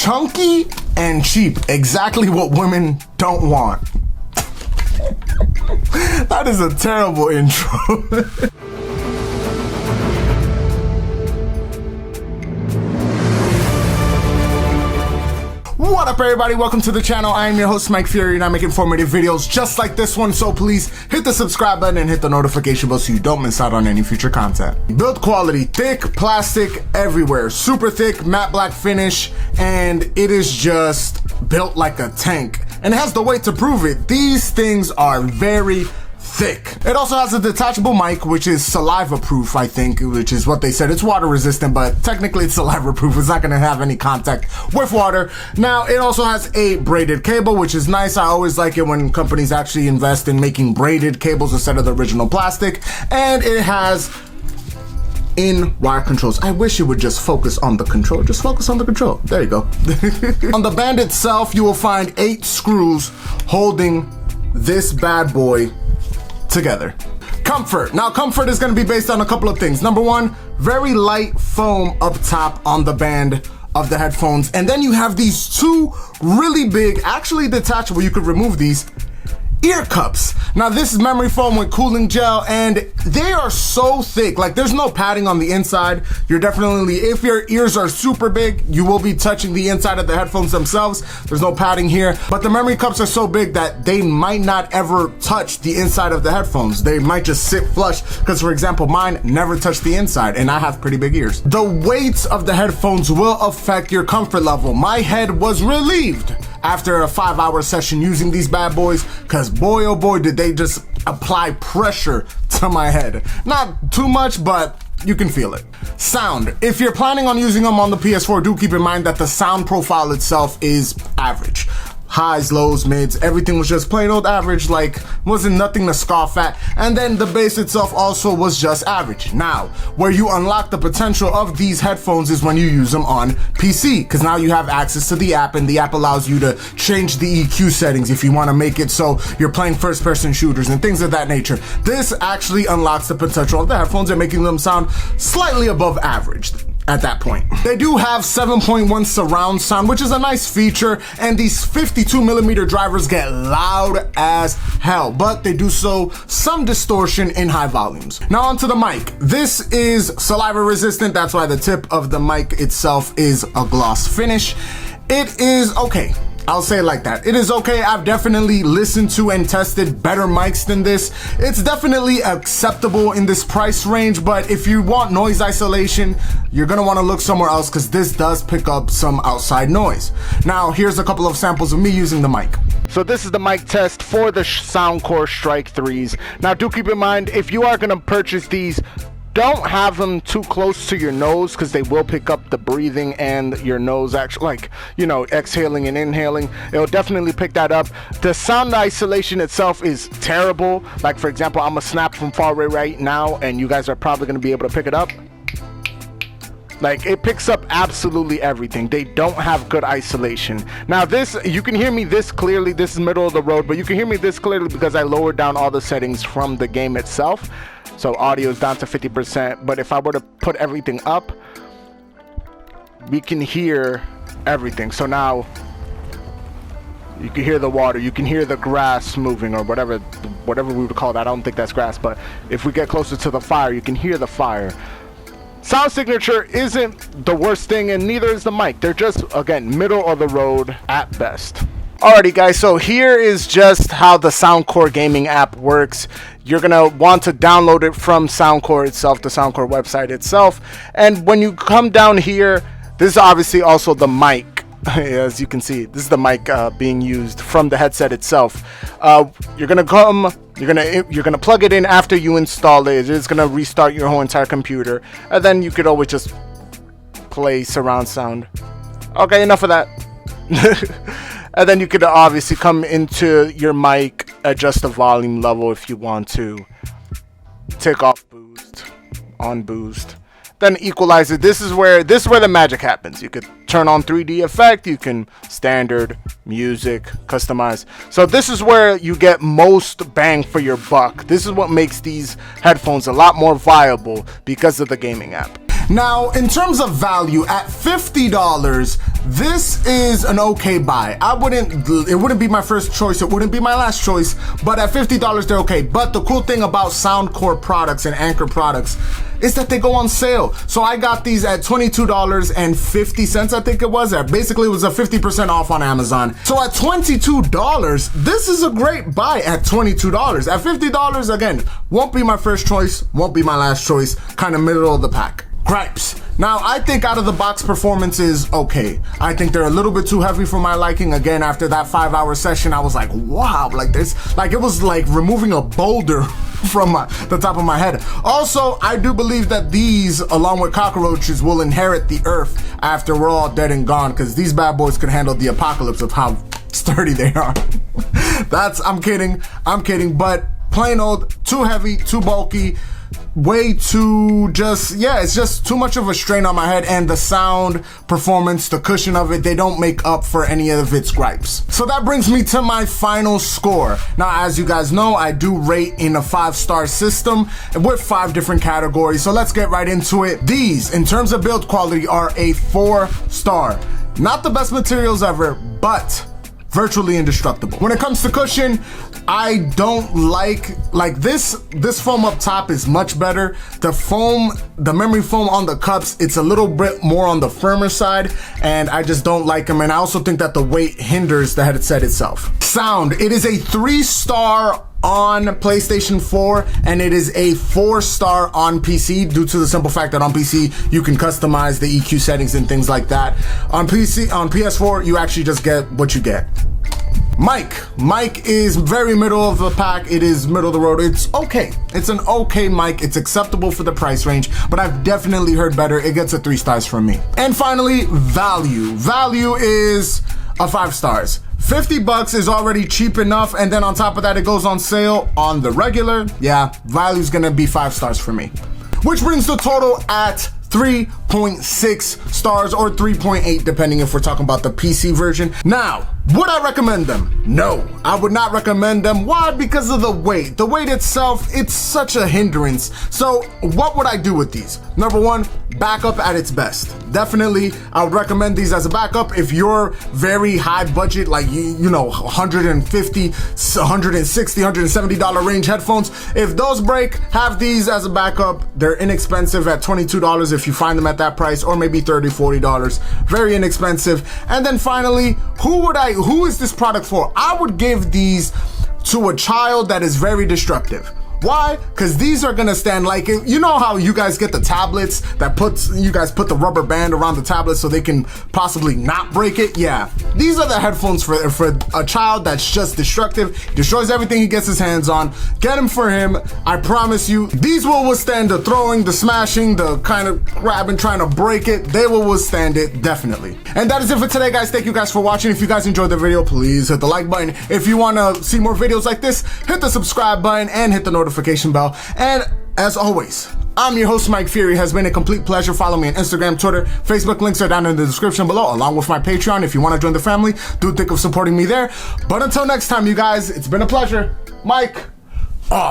chunky and cheap. Exactly what women don't want. That is a terrible intro. What up, everybody? Welcome to the channel. I am your host, Mike Fury, and I make informative videos just like this one. So please hit the subscribe button and hit the notification bell so you don't miss out on any future content. Build quality, thick plastic everywhere, super thick matte black finish, and it is just built like a tank. And it has the weight to prove it. These things are very thick. It also has a detachable mic, which is saliva proof, I think, which is what they said. It's water resistant, but technically it's saliva proof. It's not going to have any contact with water. Now, it also has a braided cable, which is nice. I always like it when companies actually invest in making braided cables instead of the original plastic. And it has in-wire controls. I wish it would just focus on the control. Just focus on the control. There you go. On the band itself, you will find 8 screws holding this bad boy together. Comfort. Now, comfort is going to be based on a couple of things. Number one, very light foam up top on the band of the headphones. And then you have these 2 really big, actually detachable, you could remove these, ear cups. Now, this is memory foam with cooling gel, and they are so thick. Like, there's no padding on the inside. You're definitely, if your ears are super big, you will be touching the inside of the headphones themselves. There's no padding here, but the memory cups are so big that they might not ever touch the inside of the headphones. They might just sit flush, because for example, mine never touch the inside, and I have pretty big ears. The weight of the headphones will affect your comfort level. My head was relieved after a 5-hour session using these bad boys, because boy oh boy did they just apply pressure to my head. Not too much, but you can feel it. Sound. If you're planning on using them on the PS4, do keep in mind that the sound profile itself is average. Highs, lows, mids, everything was just plain old average, like wasn't nothing to scoff at. And then the bass itself also was just average. Now, where you unlock the potential of these headphones is when you use them on PC, because now you have access to the app, and the app allows you to change the EQ settings if you want to make it so you're playing first-person shooters and things of that nature. This actually unlocks the potential of the headphones and making them sound slightly above average at that point. They do have 7.1 surround sound, which is a nice feature, and these 52mm drivers get loud as hell, but they do so some distortion in high volumes. Now onto the mic. This is saliva resistant, that's why the tip of the mic itself is a gloss finish. It is okay. I'll say it like that. It is okay. I've definitely listened to and tested better mics than this. It's definitely acceptable in this price range, but if you want noise isolation, you're gonna wanna look somewhere else, because this does pick up some outside noise. Now, here's a couple of samples of me using the mic. So this is the mic test for the Soundcore Strike 3s. Now, do keep in mind, if you are gonna purchase these, don't have them too close to your nose, because they will pick up the breathing and your nose actually, like, you know, exhaling and inhaling. It'll definitely pick that up. The sound isolation itself is terrible. Like, for example, I'm gonna snap from far away right now, and you guys are probably gonna be able to pick it up. Like, it picks up absolutely everything. They don't have good isolation. Now this, you can hear me this clearly. This is middle of the road, but you can hear me this clearly because I lowered down all the settings from the game itself. So audio is down to 50%, but if I were to put everything up, we can hear everything. So now you can hear the water, you can hear the grass moving, or whatever we would call that. I don't think that's grass, but if we get closer to the fire, you can hear the fire. Sound signature isn't the worst thing, and neither is the mic. They're just, again, middle of the road at best. Alrighty guys, so here is just how the Soundcore gaming app works. You're gonna want to download it from Soundcore itself, the Soundcore website itself. And when you come down here, this is obviously also the mic. As you can see, this is the mic being used from the headset itself. You're gonna plug it in after you install it. It's gonna restart your whole entire computer, and then you could always just play surround sound. Okay, enough of that. And then you could obviously come into your mic, adjust the volume level if you want to, take off boost, on boost, then equalize it. This is where the magic happens. You could turn on 3D effect, you can standard, music, customize. So this is where you get most bang for your buck. This is what makes these headphones a lot more viable because of the gaming app. Now, in terms of value, at $50, This is an okay buy. It wouldn't be my first choice, it wouldn't be my last choice, but at $50 they're okay. But the cool thing about Soundcore products and Anker products is that they go on sale. So I got these at $22.50, I think it was. Basically, it was a 50% off on Amazon. So at $22, this is a great buy at $22. At $50, again, won't be my first choice, won't be my last choice, kind of middle of the pack. Gripes. Now, I think out of the box performance is okay. I think they're a little bit too heavy for my liking. Again, after that 5-hour session, I was like, wow, like this, like it was like removing a boulder from the top of my head. Also, I do believe that these, along with cockroaches, will inherit the earth after we're all dead and gone, because these bad boys could handle the apocalypse of how sturdy they are. I'm kidding, but plain old, too heavy, too bulky, way too it's just too much of a strain on my head, and the sound performance, the cushion of it, they don't make up for any of its gripes. So that brings me to my final score. Now, as you guys know, I do rate in a 5-star system with 5 different categories. So let's get right into it. These, in terms of build quality, are a 4-star. Not the best materials ever, but virtually indestructible. When it comes to cushion, I don't like this foam up top is much better. The memory foam on the cups, it's a little bit more on the firmer side, and I just don't like them. And I also think that the weight hinders the headset itself. Sound, it is a 3-star on PlayStation 4, and it is a 4-star on PC, due to the simple fact that on PC you can customize the EQ settings and things like that. On PS4 you actually just get what you get. Mic is very middle of the pack. It is middle of the road. It's okay. It's an okay mic. It's acceptable for the price range, but I've definitely heard better. It gets a 3 stars from me. And finally, value. Value is a 5 stars. $50 is already cheap enough, and then on top of that, it goes on sale on the regular. Yeah, value's gonna be 5 stars for me. Which brings the total at 3.6 stars or 3.8, depending if we're talking about the PC version. Now, would I recommend them? No, I would not recommend them. Why? Because of the weight. The weight itself, it's such a hindrance. So what would I do with these? Number one, backup at its best. Definitely, I would recommend these as a backup if you're very high budget, like you know, $150, $160, $170 range headphones. If those break, have these as a backup. They're inexpensive at $22 if you find them at that price, or maybe $30, $40. Very inexpensive. And then finally, who is this product for? I would give these to a child that is very destructive. Why? Because these are gonna stand, like, you know how you guys get the tablets that you guys put the rubber band around the tablet so they can possibly not break it? Yeah, these are the headphones for a child that's just destructive. He destroys everything he gets his hands on. Get them for him. I promise you, these will withstand the throwing, the smashing, the kind of grabbing, trying to break it. They will withstand it, definitely. And that is it for today, guys. Thank you guys for watching. If you guys enjoyed the video, please hit the like button. If you want to see more videos like this, hit the subscribe button and hit the notification bell. And as always, I'm your host, Mike Fury. It has been a complete pleasure. Follow me on Instagram, Twitter, Facebook. Links are down in the description below, along with my Patreon. If you want to join the family, do think of supporting me there. But until next time, you guys, it's been a pleasure. Mike.